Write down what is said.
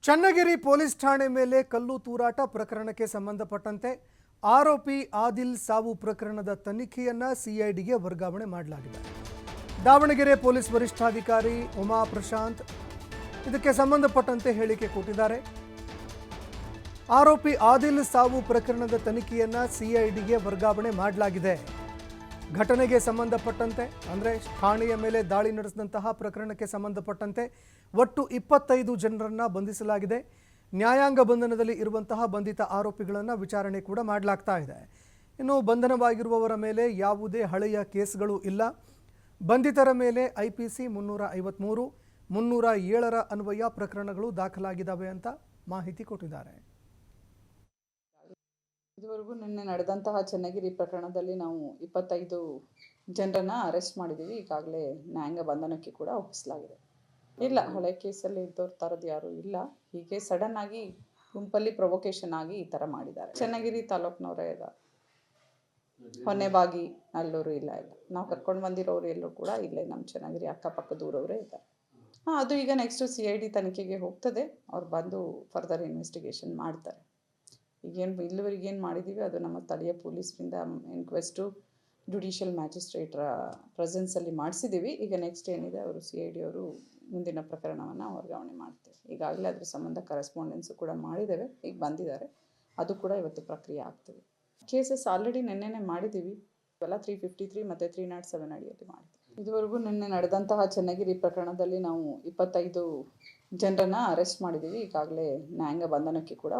Channagiri police ಠಾಣೆ ಮೇಲೆ ಕಲ್ಲು ತೂರಾಟ ಪ್ರಕರಣಕ್ಕೆ ಸಂಬಂಧಪಟ್ಟಂತೆ ಆರೋಪಿ ಆದಿಲ್ ಸಾವು ಪ್ರಕರಣದ ತನಿಖೆಯನ್ನ ಸಿಐಡಿಗೆ ವರ್ಗಾವಣೆ ಮಾಡಲಾಗಿದೆ. ದಾವಣಗೆರೆ ಪೊಲೀಸ್ ವರಿಷ್ಠಾಧಿಕಾರಿ ಉಮಾ ಪ್ರಶಾಂತ್ ಇದಕ್ಕೆ ಸಂಬಂಧಪಟ್ಟಂತೆ ಹೇಳಿಕೆ ಕೊಟ್ಟಿದ್ದಾರೆ. ಆರೋಪಿ ಆದಿಲ್ ಸಾವು ಪ್ರಕರಣದ ತನಿಖೆಯನ್ನ ಸಿಐಡಿಗೆ ವರ್ಗಾವಣೆ ಮಾಡಲಾಗಿದೆ. ಘಟನೆಗೆ ಸಂಬಂಧಪಟ್ಟಂತೆ ಅಂದರೆ ಠಾಣೆಯ ಮೇಲೆ ದಾಳಿ ನಡೆಸಿದಂತಹ ಪ್ರಕರಣಕ್ಕೆ ಸಂಬಂಧಪಟ್ಟಂತೆ ಒಟ್ಟು 25 ಜನರನ್ನು ಬಂಧಿಸಲಾಗಿದೆ. ನ್ಯಾಯಾಂಗ ಬಂಧನದಲ್ಲಿ ಇರುವಂತಹ ಬಂಧಿತ ಆರೋಪಿಗಳನ್ನು ವಿಚಾರಣೆ ಕೂಡ ಮಾಡಲಾಗ್ತಾ ಇದೆ. ಇನ್ನು ಬಂಧನವಾಗಿರುವವರ ಮೇಲೆ ಯಾವುದೇ ಹಳೆಯ ಕೇಸ್ಗಳು ಇಲ್ಲ. ಬಂಧಿತರ ಮೇಲೆ IPC 353, 307ರ ಅನ್ವಯ ಪ್ರಕರಣಗಳು ದಾಖಲಾಗಿದ್ದಾವೆ ಅಂತ ಮಾಹಿತಿ ಕೊಟ್ಟಿದ್ದಾರೆ. ಇದುವರೆಗೂ ನಿನ್ನೆ ನಡೆದಂತಹ ಚನ್ನಗಿರಿ ಪ್ರಕರಣದಲ್ಲಿ ನಾವು 25 ಜನರನ್ನ ಅರೆಸ್ಟ್ ಮಾಡಿದ್ದೀವಿ. ಈಗಾಗಲೇ ನ್ಯಾಯಾಂಗ ಬಂಧನಕ್ಕೆ ಕೂಡ ಒಪ್ಪಿಸಲಾಗಿದೆ. ಇಲ್ಲ, ಹಳೆ ಕೇಸಲ್ಲಿ ಇದ್ದವ್ರ ಥರದ್ದು ಯಾರೂ ಇಲ್ಲ. ಹೀಗೆ ಸಡನ್ ಆಗಿ ಗುಂಪಲ್ಲಿ ಪ್ರೊವೊಕೇಶನ್ ಆಗಿ ಈ ಥರ ಮಾಡಿದ್ದಾರೆ. ಚನ್ನಗಿರಿ ತಾಲೂಕಿನವರೇ ಇದ್ದಾರೆ, ಹೊನ್ನೆಬಾಗಿ, ನಲ್ಲೂರು ಇಲ್ಲ. ನಾವು ಕರ್ಕೊಂಡು ಬಂದಿರೋರು ಎಲ್ಲರೂ ಕೂಡ ಇಲ್ಲೇ ನಮ್ಮ ಚನ್ನಗಿರಿ ಅಕ್ಕಪಕ್ಕದೂರವರೇ ಇದ್ದಾರೆ. ಅದು ಈಗ ನೆಕ್ಸ್ಟ್ CID ತನಿಖೆಗೆ ಹೋಗ್ತದೆ. ಅವ್ರು ಬಂದು ಫರ್ದರ್ ಇನ್ವೆಸ್ಟಿಗೇಷನ್ ಮಾಡ್ತಾರೆ. ಈಗೇನು ಇಲ್ಲಿವರೆಗೆ ಏನು ಮಾಡಿದ್ದೀವಿ ಅದು ನಮ್ಮ ಸ್ಥಳೀಯ ಪೊಲೀಸರಿಂದ ಇನ್ಕ್ವೆಸ್ಟು ಜುಡಿಷಿಯಲ್ ಮ್ಯಾಜಿಸ್ಟ್ರೇಟ್ರ ಪ್ರೆಸೆನ್ಸಲ್ಲಿ ಮಾಡಿಸಿದ್ದೀವಿ. ಈಗ ನೆಕ್ಸ್ಟ್ ಏನಿದೆ ಅವರು CID ಅವರು ಮುಂದಿನ ಪ್ರಕರಣವನ್ನು ವರ್ಗಾವಣೆ ಮಾಡ್ತೇವೆ. ಈಗಾಗಲೇ ಅದ್ರ ಸಂಬಂಧ ಕರೆಸ್ಪಾಂಡೆನ್ಸು ಕೂಡ ಮಾಡಿದ್ದೇವೆ. ಈಗ ಬಂದಿದ್ದಾರೆ, ಅದು ಕೂಡ ಇವತ್ತು ಪ್ರಕ್ರಿಯೆ ಆಗ್ತದೆ. ಕೇಸಸ್ ಆಲ್ರೆಡಿ ನೆನ್ನೆನೇ ಮಾಡಿದ್ದೀವಿ. ಇವೆಲ್ಲ 353 ಮತ್ತು 307 ಅಡಿಯಲ್ಲಿ ಮಾಡಿದ್ದೀವಿ. ಇದುವರೆಗೂ ನಿನ್ನೆ ನಡೆದಂತಹ ಚನ್ನಗಿರಿ ಪ್ರಕರಣದಲ್ಲಿ ನಾವು 25 ಜನರನ್ನು ಅರೆಸ್ಟ್ ಮಾಡಿದ್ದೀವಿ. ಈಗಾಗಲೇ ನ್ಯಾಯಾಂಗ ಬಂಧನಕ್ಕೆ ಕೂಡ